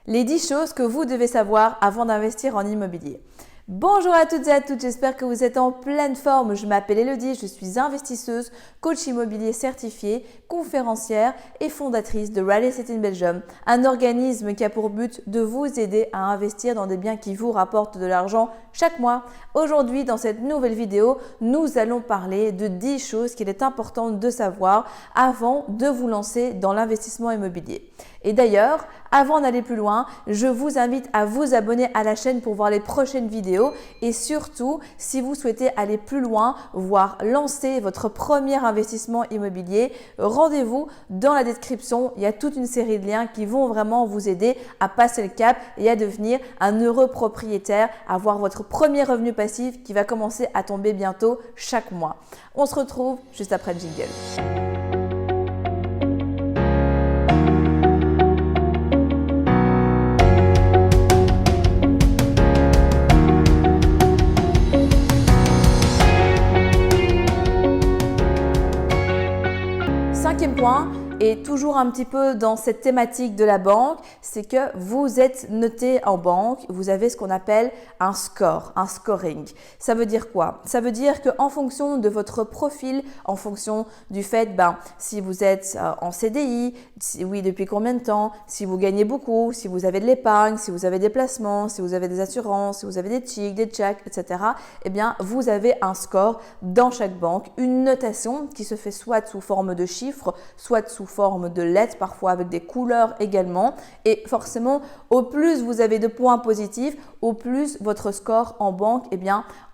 Les 10 choses que vous devez savoir avant d'investir en immobilier. Bonjour à toutes et à tous, j'espère que vous êtes en pleine forme. Je m'appelle Elodie, je suis investisseuse, coach immobilier certifié, conférencière et fondatrice de Real Estate in Belgium, un organisme qui a pour but de vous aider à investir dans des biens qui vous rapportent de l'argent chaque mois. Aujourd'hui, dans cette nouvelle vidéo, nous allons parler de 10 choses qu'il est important de savoir avant de vous lancer dans l'investissement immobilier. Et d'ailleurs, avant d'aller plus loin, je vous invite à vous abonner à la chaîne pour voir les prochaines vidéos et surtout, si vous souhaitez aller plus loin, voire lancer votre premier investissement immobilier, rendez-vous dans la description. Il y a toute une série de liens qui vont vraiment vous aider à passer le cap et à devenir un heureux propriétaire, à avoir votre premier revenu passif qui va commencer à tomber bientôt chaque mois. On se retrouve juste après le jingle. Cinquième point, et toujours un petit peu dans cette thématique de la banque, c'est que vous êtes noté en banque, vous avez ce qu'on appelle un score, un scoring. Ça veut dire quoi? Ça veut dire qu'en fonction de votre profil, en fonction du fait, si vous êtes en CDI, oui, depuis combien de temps, si vous gagnez beaucoup, si vous avez de l'épargne, si vous avez des placements, si vous avez des assurances, si vous avez des chèques, des checks, etc., eh bien, vous avez un score dans chaque banque, une notation qui se fait soit sous forme de chiffres, soit sous forme de lettres, parfois avec des couleurs également. Et forcément, au plus vous avez de points positifs, au plus votre score en banque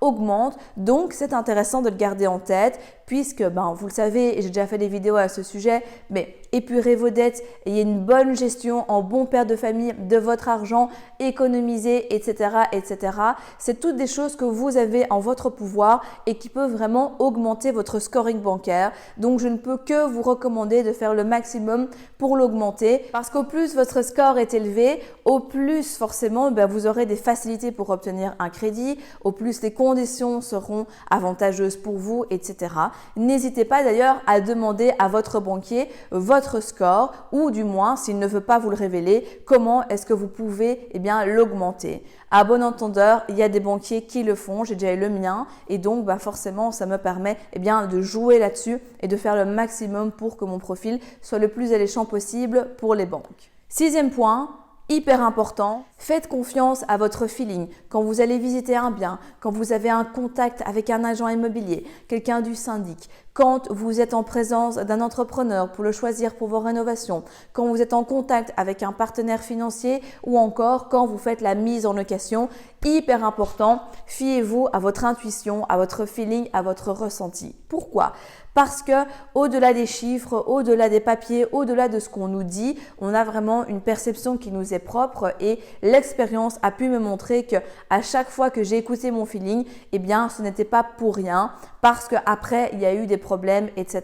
augmente. Donc, c'est intéressant de le garder en tête puisque, vous le savez, et j'ai déjà fait des vidéos à ce sujet, mais épurez vos dettes, ayez une bonne gestion en bon père de famille de votre argent, économisez, etc., etc. C'est toutes des choses que vous avez en votre pouvoir et qui peuvent vraiment augmenter votre scoring bancaire. Donc, je ne peux que vous recommander de faire le maximum pour l'augmenter parce qu'au plus votre score est élevé, au plus forcément, vous aurez des facilités pour obtenir un crédit, au plus les conditions seront avantageuses pour vous, etc. N'hésitez pas d'ailleurs à demander à votre banquier votre score ou du moins, s'il ne veut pas vous le révéler, comment est-ce que vous pouvez l'augmenter. À bon entendeur, il y a des banquiers qui le font, j'ai déjà eu le mien et donc forcément ça me permet de jouer là-dessus et de faire le maximum pour que mon profil soit le plus alléchant possible pour les banques. Sixième point, hyper important, faites confiance à votre feeling. Quand vous allez visiter un bien, quand vous avez un contact avec un agent immobilier, quelqu'un du syndic, quand vous êtes en présence d'un entrepreneur pour le choisir pour vos rénovations, quand vous êtes en contact avec un partenaire financier ou encore quand vous faites la mise en location, hyper important, fiez-vous à votre intuition, à votre feeling, à votre ressenti. Pourquoi? Parce que au-delà des chiffres, au-delà des papiers, au-delà de ce qu'on nous dit, on a vraiment une perception qui nous est propre et l'expérience a pu me montrer que à chaque fois que j'ai écouté mon feeling, ce n'était pas pour rien parce qu'après il y a eu des problèmes, etc.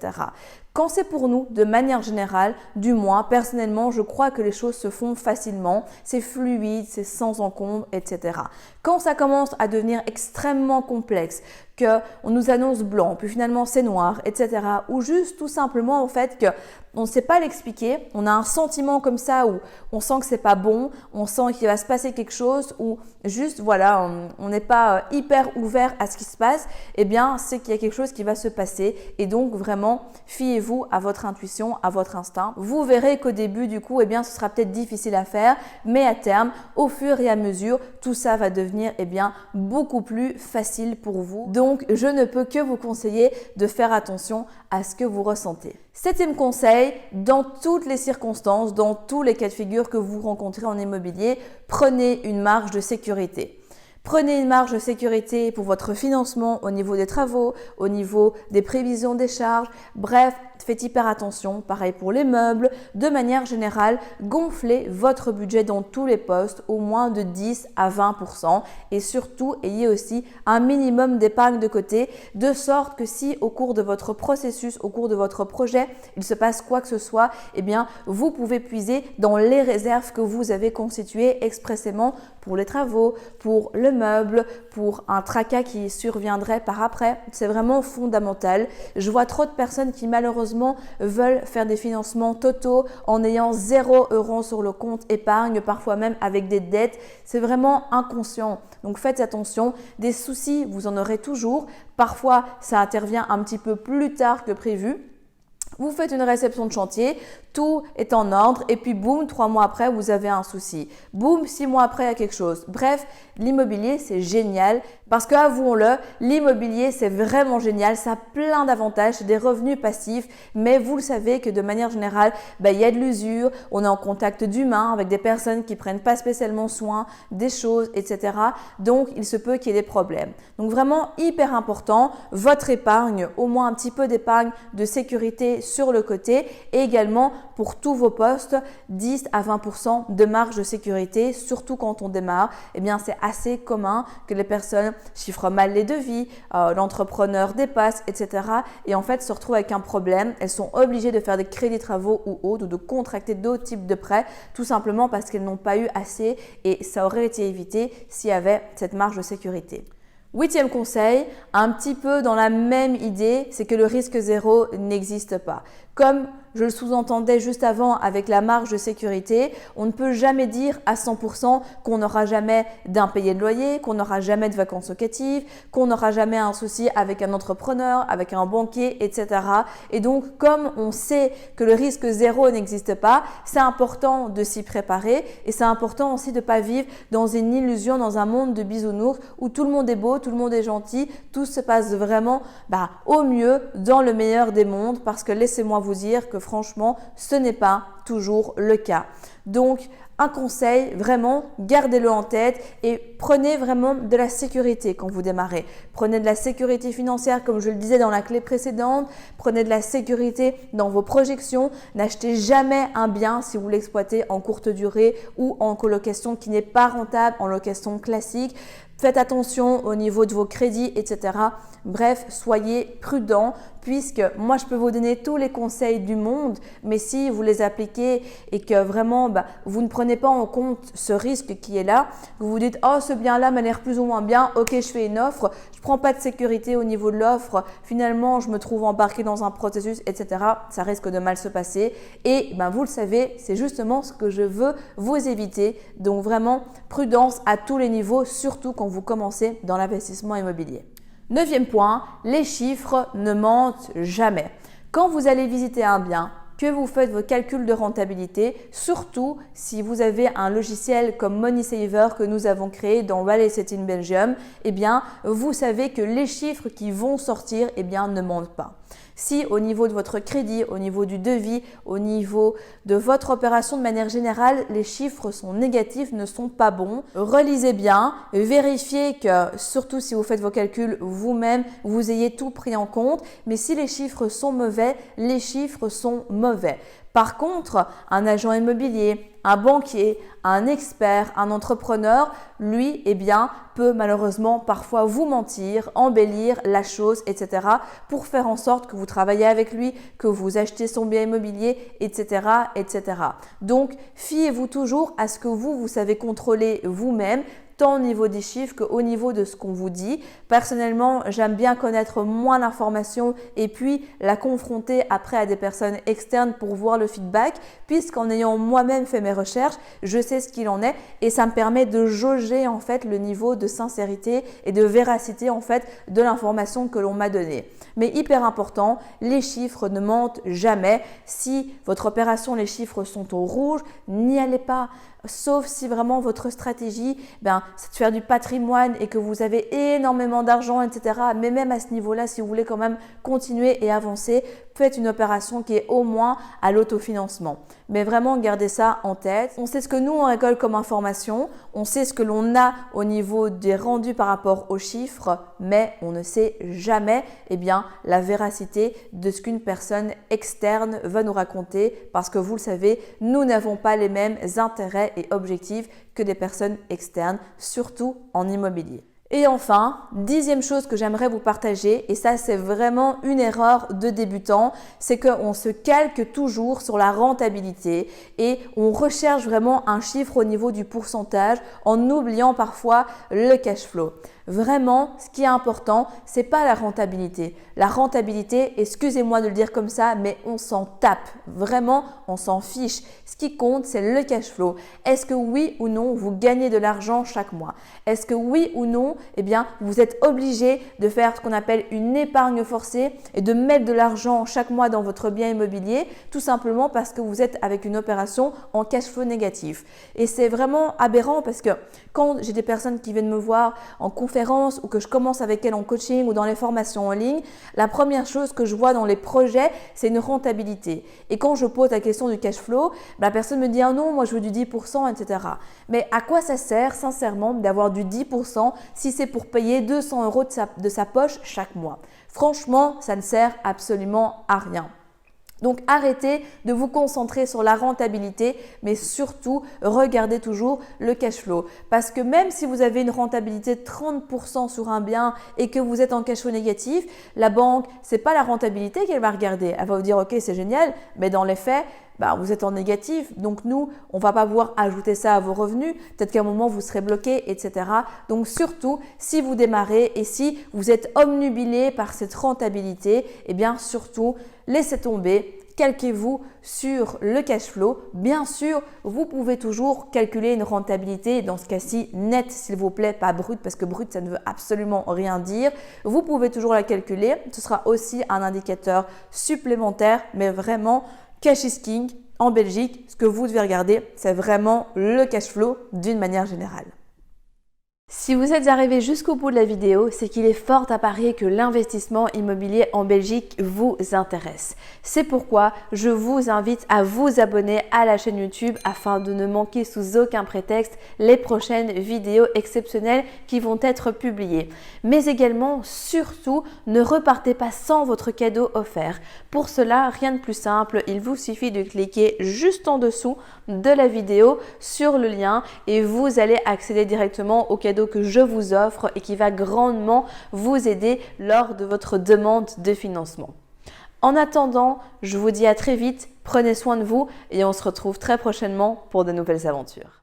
Quand c'est pour nous, de manière générale, du moins, personnellement, je crois que les choses se font facilement, c'est fluide, c'est sans encombre, etc. Quand ça commence à devenir extrêmement complexe, qu'on nous annonce blanc, puis finalement c'est noir, etc. Ou juste tout simplement au fait qu'on ne sait pas l'expliquer, on a un sentiment comme ça où on sent que c'est pas bon, on sent qu'il va se passer quelque chose ou juste on n'est pas hyper ouvert à ce qui se passe, c'est qu'il y a quelque chose qui va se passer et donc vraiment fiez-vous à votre intuition, à votre instinct. Vous verrez qu'au début du coup ce sera peut-être difficile à faire, mais à terme, au fur et à mesure, tout ça va devenir beaucoup plus facile pour vous. Donc, je ne peux que vous conseiller de faire attention à ce que vous ressentez. Septième conseil, dans toutes les circonstances, dans tous les cas de figure que vous rencontrez en immobilier, prenez une marge de sécurité. Prenez une marge de sécurité pour votre financement au niveau des travaux, au niveau des prévisions des charges. Bref, faites hyper attention. Pareil pour les meubles. De manière générale, gonflez votre budget dans tous les postes au moins de 10 à 20% et surtout, ayez aussi un minimum d'épargne de côté de sorte que si au cours de votre processus, au cours de votre projet, il se passe quoi que ce soit, vous pouvez puiser dans les réserves que vous avez constituées expressément pour les travaux, pour le meuble, pour un tracas qui surviendrait par après. C'est vraiment fondamental. Je vois trop de personnes qui malheureusement veulent faire des financements totaux en ayant 0 € sur le compte épargne, parfois même avec des dettes. C'est vraiment inconscient. Donc faites attention. Des soucis, vous en aurez toujours. Parfois, ça intervient un petit peu plus tard que prévu. Vous faites une réception de chantier, tout est en ordre et puis boum, 3 mois après, vous avez un souci. Boum, 6 mois après, il y a quelque chose. Bref, l'immobilier, c'est génial parce que, avouons-le, l'immobilier, c'est vraiment génial. Ça a plein d'avantages, c'est des revenus passifs, mais vous le savez que de manière générale, il y a de l'usure, on est en contact d'humains avec des personnes qui prennent pas spécialement soin des choses, etc. Donc, il se peut qu'il y ait des problèmes. Donc, vraiment hyper important, votre épargne, au moins un petit peu d'épargne de sécurité sur le côté et également pour tous vos postes, 10 à 20% de marge de sécurité, surtout quand on démarre. Eh bien, c'est assez commun que les personnes chiffrent mal les devis, l'entrepreneur dépasse, etc. Et en fait, se retrouvent avec un problème. Elles sont obligées de faire des crédits travaux ou autres ou de contracter d'autres types de prêts, tout simplement parce qu'elles n'ont pas eu assez et ça aurait été évité s'il y avait cette marge de sécurité. 8e conseil, un petit peu dans la même idée, c'est que le risque zéro n'existe pas. Comme je le sous-entendais juste avant avec la marge de sécurité, on ne peut jamais dire à 100% qu'on n'aura jamais d'impayé de loyer, qu'on n'aura jamais de vacances locatives, qu'on n'aura jamais un souci avec un entrepreneur, avec un banquier, etc. Et donc, comme on sait que le risque zéro n'existe pas, c'est important de s'y préparer et c'est important aussi de ne pas vivre dans une illusion, dans un monde de bisounours où tout le monde est beau, tout le monde est gentil, tout se passe vraiment au mieux dans le meilleur des mondes parce que laissez-moi vous dire que franchement, ce n'est pas toujours le cas. Donc, un conseil, vraiment, gardez-le en tête et prenez vraiment de la sécurité quand vous démarrez. Prenez de la sécurité financière, comme je le disais dans la clé précédente. Prenez de la sécurité dans vos projections. N'achetez jamais un bien si vous l'exploitez en courte durée ou en colocation qui n'est pas rentable, en location classique. Faites attention au niveau de vos crédits, etc. Bref, soyez prudents puisque moi, je peux vous donner tous les conseils du monde, mais si vous les appliquez et que vraiment, vous ne prenez pas en compte ce risque qui est là, vous vous dites « Oh, ce bien-là m'a l'air plus ou moins bien, ok, je fais une offre, je ne prends pas de sécurité au niveau de l'offre, finalement, je me trouve embarqué dans un processus, etc. » Ça risque de mal se passer et vous le savez, c'est justement ce que je veux vous éviter. Donc vraiment, prudence à tous les niveaux, surtout quand vous commencez dans l'investissement immobilier. 9e point, les chiffres ne mentent jamais. Quand vous allez visiter un bien, que vous faites vos calculs de rentabilité, surtout si vous avez un logiciel comme Money Saver que nous avons créé dans Real Estate in Belgium, vous savez que les chiffres qui vont sortir ne mentent pas. Si au niveau de votre crédit, au niveau du devis, au niveau de votre opération de manière générale, les chiffres sont négatifs, ne sont pas bons, relisez bien, vérifiez que, surtout si vous faites vos calculs vous-même, vous ayez tout pris en compte. Mais si les chiffres sont mauvais, les chiffres sont mauvais. Par contre, un agent immobilier, un banquier, un expert, un entrepreneur, lui, peut malheureusement parfois vous mentir, embellir la chose, etc. pour faire en sorte que vous travaillez avec lui, que vous achetez son bien immobilier, etc., etc. Donc, fiez-vous toujours à ce que vous savez contrôler vous-même, tant au niveau des chiffres qu'au niveau de ce qu'on vous dit. Personnellement, j'aime bien connaître moins l'information et puis la confronter après à des personnes externes pour voir le feedback, puisqu'en ayant moi-même fait mes recherches, je sais ce qu'il en est et ça me permet de jauger en fait le niveau de sincérité et de véracité en fait de l'information que l'on m'a donnée. Mais hyper important, les chiffres ne mentent jamais. Si votre opération, les chiffres sont au rouge, n'y allez pas. Sauf si vraiment votre stratégie, c'est de faire du patrimoine et que vous avez énormément d'argent, etc. Mais même à ce niveau-là, si vous voulez quand même continuer et avancer, faites une opération qui est au moins à l'autofinancement. Mais vraiment, gardez ça en tête. On sait ce que nous, on récolte comme information. On sait ce que l'on a au niveau des rendus par rapport aux chiffres, mais on ne sait jamais la véracité de ce qu'une personne externe va nous raconter parce que vous le savez, nous n'avons pas les mêmes intérêts et objectifs que des personnes externes, surtout en immobilier. Et enfin, 10e chose que j'aimerais vous partager, et ça c'est vraiment une erreur de débutant, c'est qu'on se calque toujours sur la rentabilité et on recherche vraiment un chiffre au niveau du pourcentage en oubliant parfois le cash flow. Vraiment, ce qui est important, c'est pas la rentabilité. La rentabilité, excusez-moi de le dire comme ça, mais on s'en tape. Vraiment, on s'en fiche. Ce qui compte, c'est le cash flow. Est-ce que oui ou non, vous gagnez de l'argent chaque mois? Est-ce que oui ou non, eh bien, vous êtes obligé de faire ce qu'on appelle une épargne forcée et de mettre de l'argent chaque mois dans votre bien immobilier, tout simplement parce que vous êtes avec une opération en cash flow négatif. Et c'est vraiment aberrant parce que quand j'ai des personnes qui viennent me voir en conférence ou que je commence avec elles en coaching ou dans les formations en ligne, la première chose que je vois dans les projets, c'est une rentabilité. Et quand je pose la question du cash flow, la personne me dit « Ah non, moi je veux du 10%, etc. » Mais à quoi ça sert sincèrement d'avoir du 10% si c'est pour payer 200 € de sa poche chaque mois? Franchement, ça ne sert absolument à rien. Donc arrêtez de vous concentrer sur la rentabilité, mais surtout regardez toujours le cash flow. Parce que même si vous avez une rentabilité de 30% sur un bien et que vous êtes en cash flow négatif, la banque, c'est pas la rentabilité qu'elle va regarder. Elle va vous dire ok c'est génial, mais dans les faits, vous êtes en négatif. Donc nous, on va pas pouvoir ajouter ça à vos revenus. Peut-être qu'à un moment, vous serez bloqué, etc. Donc surtout, si vous démarrez et si vous êtes obnubilé par cette rentabilité, eh bien surtout, laissez tomber. Calquez-vous sur le cash flow. Bien sûr, vous pouvez toujours calculer une rentabilité, dans ce cas-ci nette s'il vous plaît, pas brut parce que brut ça ne veut absolument rien dire. Vous pouvez toujours la calculer. Ce sera aussi un indicateur supplémentaire, mais vraiment cash is king en Belgique. Ce que vous devez regarder, c'est vraiment le cash flow d'une manière générale. Si vous êtes arrivé jusqu'au bout de la vidéo, c'est qu'il est fort à parier que l'investissement immobilier en Belgique vous intéresse. C'est pourquoi je vous invite à vous abonner à la chaîne YouTube afin de ne manquer sous aucun prétexte les prochaines vidéos exceptionnelles qui vont être publiées. Mais également, surtout, ne repartez pas sans votre cadeau offert. Pour cela, rien de plus simple, il vous suffit de cliquer juste en dessous de la vidéo sur le lien et vous allez accéder directement au cadeau que je vous offre et qui va grandement vous aider lors de votre demande de financement. En attendant, je vous dis à très vite, prenez soin de vous et on se retrouve très prochainement pour de nouvelles aventures.